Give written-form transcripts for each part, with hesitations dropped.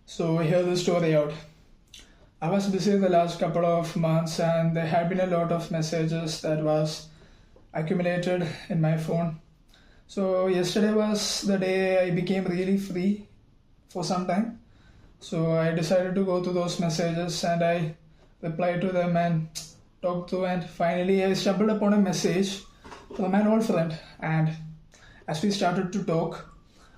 So hear the story out. I was busy the last couple of months and there had been a lot of messages that was accumulated in my phone. So yesterday was the day I became really free for some time. So I decided to go to those messages and I replied to them and talked to, and finally I stumbled upon a message from an old friend. And as we started to talk,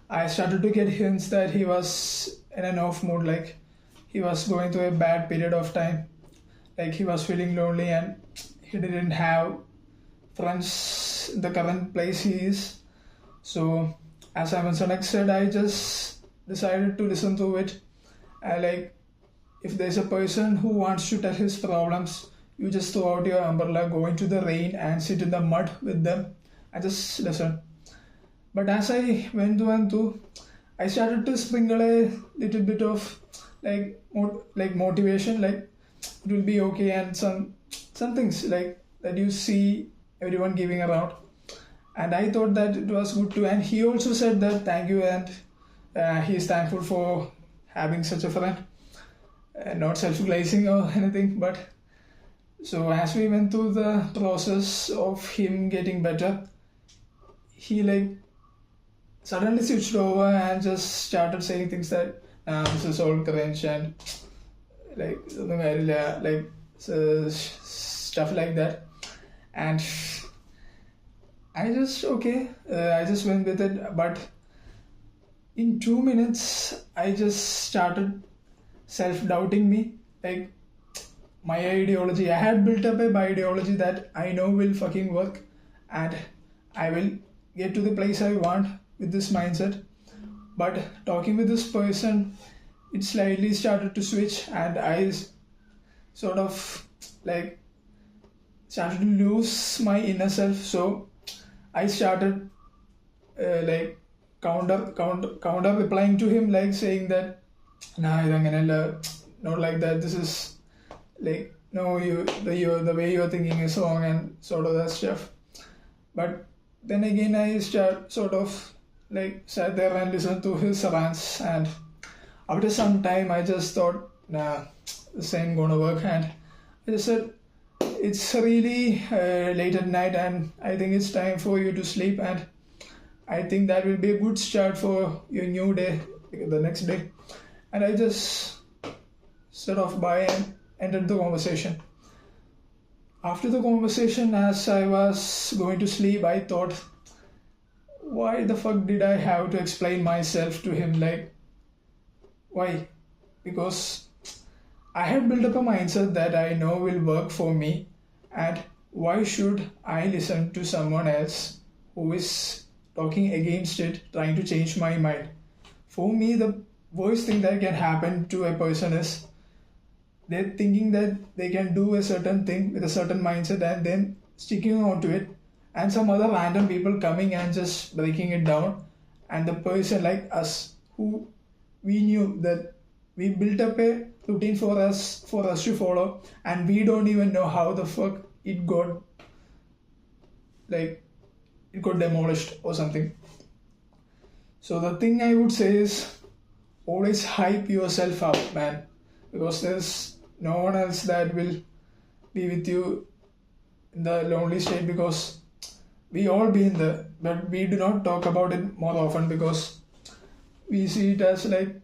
I started to get hints that he was in an off mood, like he was going through a bad period of time, like he was feeling lonely and he didn't have friends in the current place he is. So, as I mentioned, like said, I just decided to listen to it. Like, if there's a person who wants to tell his problems, you just throw out your umbrella, go into the rain, and sit in the mud with them and just listen. But as I went through and through, I started to sprinkle a little bit of like motivation, like it will be okay, and some things like that you see everyone giving around. And I thought that it was good too. And he also said that thank you, and he is thankful for having such a friend. Not self-glazing or anything, but so as we went through the process of him getting better, he like suddenly switched over and just started saying things that this is all cringe and like stuff like that. And I just okay, I just went with it. But in 2 minutes, I just started self-doubting me. Like my ideology, I had built up a ideology that I know will fucking work, and I will get to the place I want with this mindset. But talking with this person, it slightly started to switch, and I sort of like started to lose my inner self. So I started like counter replying to him, like saying that nah, not like that. This is like no, the way you're thinking is wrong and sort of that stuff. But then again, I sort of like sat there and listened to his rants, and after some time, I just thought, nah, this ain't gonna work, and I just said, it's really late at night, and I think it's time for you to sleep, and I think that will be a good start for your new day, the next day. And I just set off by and ended the conversation. After the conversation, as I was going to sleep, I thought, why the fuck did I have to explain myself to him? Like, why? Because I had built up a mindset that I know will work for me, and why should I listen to someone else who is talking against it, trying to change my mind? For me, the worst thing that can happen to a person is they're thinking that they can do a certain thing with a certain mindset and then sticking on to it, and some other random people coming and just breaking it down. And the person like us, who we knew that we built up a routine for us to follow, and we don't even know how the fuck it got demolished or something. So the thing I would say is always hype yourself up, man, because there's no one else that will be with you in the lonely state, because we all been there, but we do not talk about it more often because we see it as like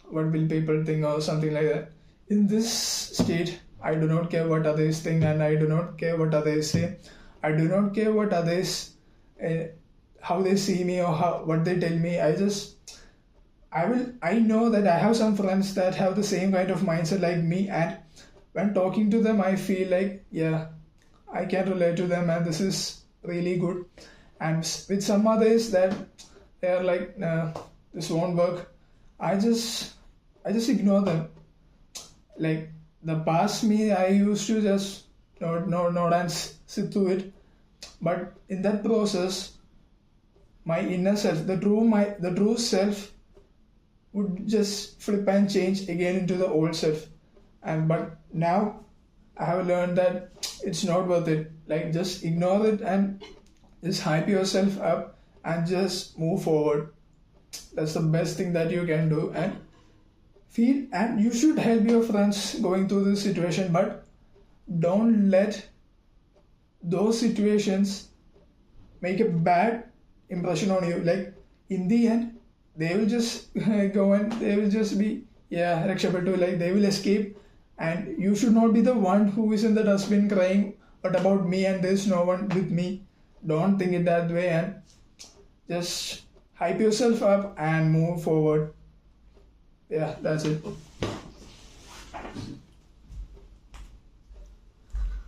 what will people think or something like that. In this state, I do not care what others think, and I do not care what others say. I do not care what others how they see me or what they tell me. I know that I have some friends that have the same kind of mindset like me, and when talking to them I feel like, yeah, I can relate to them and this is really good. And with some others that they are like, nah, this won't work, I just ignore them. Like the past me, I used to just nod and sit through it. But in that process, my inner self, the true self, would just flip and change again into the old self. And but now I have learned that it's not worth it. Like just ignore it and Just hype yourself up and just move forward. That's the best thing that you can do. And feel, and you should help your friends going through this situation, but don't let those situations make a bad impression on you. Like, in the end, they will just go and they will just be, yeah, Rakshapattu, like they will escape. And you should not be the one who is in the dustbin crying, what about me and there's no one with me. Don't think it that way, and just hype yourself up and move forward. Yeah, that's it.